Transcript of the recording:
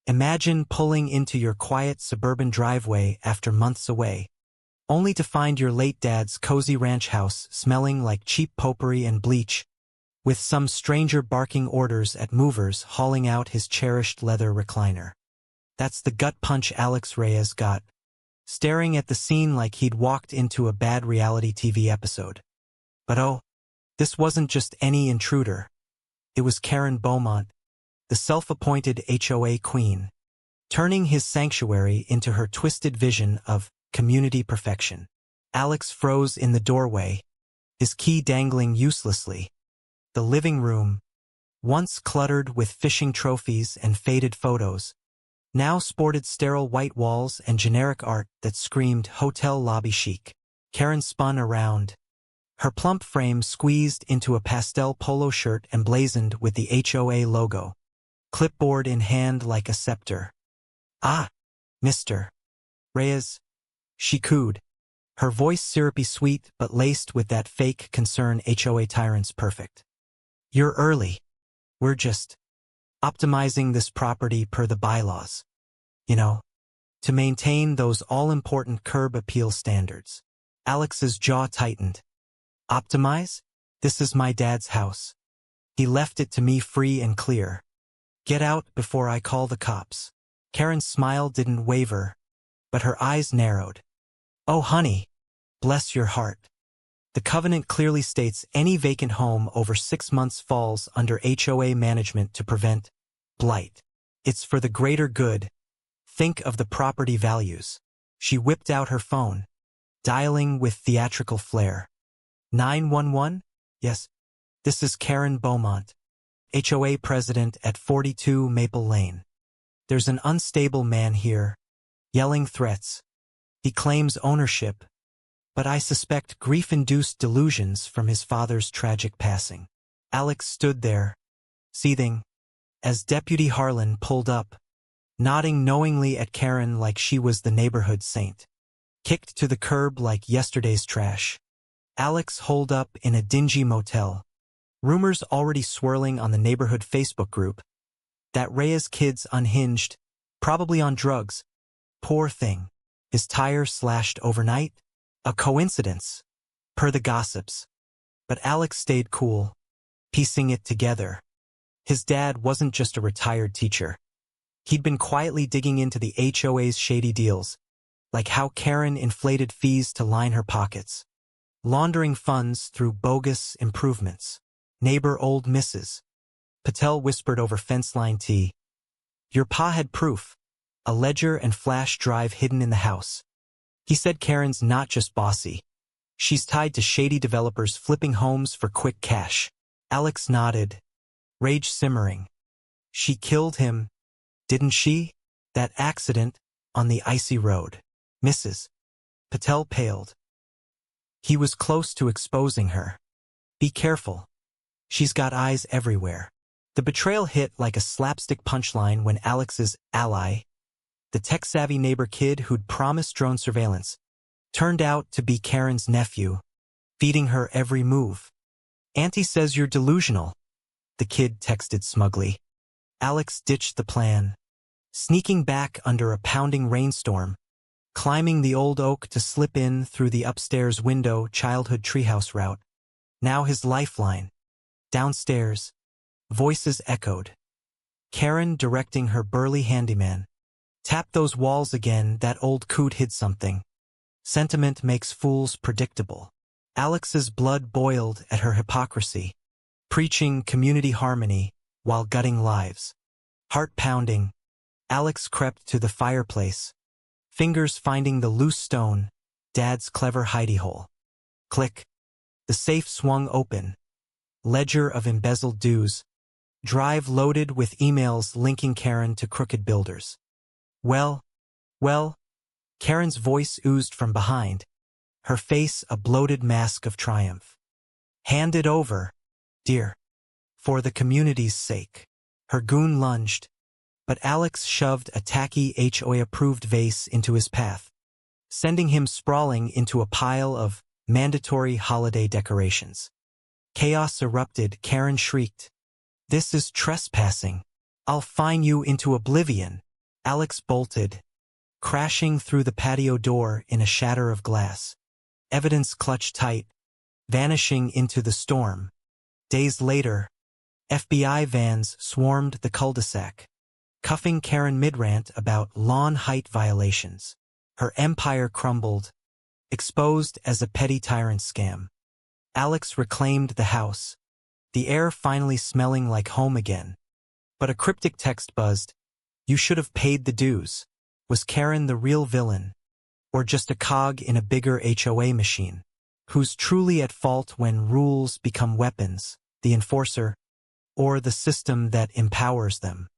Imagine pulling into your quiet suburban driveway after months away, only to find your late dad's cozy ranch house smelling like cheap potpourri and bleach, with some stranger barking orders at movers hauling out his cherished leather recliner. That's the gut punch Alex Reyes got, staring at the scene like he'd walked into a bad reality TV episode. But oh, this wasn't just any intruder. It was Karen Beaumont, the self-appointed HOA queen, turning his sanctuary into her twisted vision of community perfection. Alex froze in the doorway, his key dangling uselessly. The living room, once cluttered with fishing trophies and faded photos, now sported sterile white walls and generic art that screamed hotel lobby chic. Karen spun around, her plump frame squeezed into a pastel polo shirt emblazoned with the HOA logo, clipboard in hand like a scepter. "Ah, Mr. Reyes," she cooed, her voice syrupy sweet but laced with that fake concern HOA tyrants perfect. "You're early. We're just optimizing this property per the bylaws. You know, to maintain those all-important curb appeal standards." Alex's jaw tightened. "Optimize? This is my dad's house. He left it to me free and clear. Get out before I call the cops." Karen's smile didn't waver, but her eyes narrowed. "Oh, honey, bless your heart. The covenant clearly states any vacant home over 6 months falls under HOA management to prevent blight. It's for the greater good. Think of the property values." She whipped out her phone, dialing with theatrical flair. 911? Yes, this is Karen Beaumont, HOA president at 42 Maple Lane. There's an unstable man here, yelling threats. He claims ownership, but I suspect grief-induced delusions from his father's tragic passing. Alex stood there, seething, as Deputy Harlan pulled up, nodding knowingly at Karen like she was the neighborhood saint. Kicked to the curb like yesterday's trash. Alex holed up in a dingy motel, rumors already swirling on the neighborhood Facebook group. That Reyes kid's unhinged, probably on drugs. Poor thing. His tire slashed overnight? A coincidence, per the gossips. But Alex stayed cool, piecing it together. His dad wasn't just a retired teacher. He'd been quietly digging into the HOA's shady deals, like how Karen inflated fees to line her pockets, laundering funds through bogus improvements. "Neighbor old Mrs. Patel whispered over fence line tea. "Your pa had proof, a ledger and flash drive hidden in the house. He said Karen's not just bossy. She's tied to shady developers flipping homes for quick cash." Alex nodded, rage simmering. "She killed him, didn't she? That accident on the icy road." Mrs. Patel paled. "He was close to exposing her. Be careful. She's got eyes everywhere." The betrayal hit like a slapstick punchline when Alex's ally, the tech-savvy neighbor kid who'd promised drone surveillance, turned out to be Karen's nephew, feeding her every move. "Auntie says you're delusional," the kid texted smugly. Alex ditched the plan, sneaking back under a pounding rainstorm, climbing the old oak to slip in through the upstairs window childhood treehouse route. Now his lifeline. Downstairs, voices echoed. Karen directing her burly handyman. "Tap those walls again, that old coot hid something. Sentiment makes fools predictable." Alex's blood boiled at her hypocrisy, preaching community harmony while gutting lives. Heart pounding, Alex crept to the fireplace, fingers finding the loose stone, Dad's clever hidey hole. Click. The safe swung open. Ledger of embezzled dues. Drive loaded with emails linking Karen to crooked builders. Well, Karen's voice oozed from behind, her face a bloated mask of triumph. "Hand it over, dear. For the community's sake." Her goon lunged, but Alex shoved a tacky HOA-approved vase into his path, sending him sprawling into a pile of mandatory holiday decorations. Chaos erupted. Karen shrieked, "This is trespassing. I'll fine you into oblivion." Alex bolted, crashing through the patio door in a shatter of glass. Evidence clutched tight, vanishing into the storm. Days later, FBI vans swarmed the cul-de-sac, cuffing Karen mid-rant about lawn height violations. Her empire crumbled, exposed as a petty tyrant scam. Alex reclaimed the house, the air finally smelling like home again. But a cryptic text buzzed, "You should have paid the dues." Was Karen the real villain? Or just a cog in a bigger HOA machine? Who's truly at fault when rules become weapons, the enforcer, or the system that empowers them?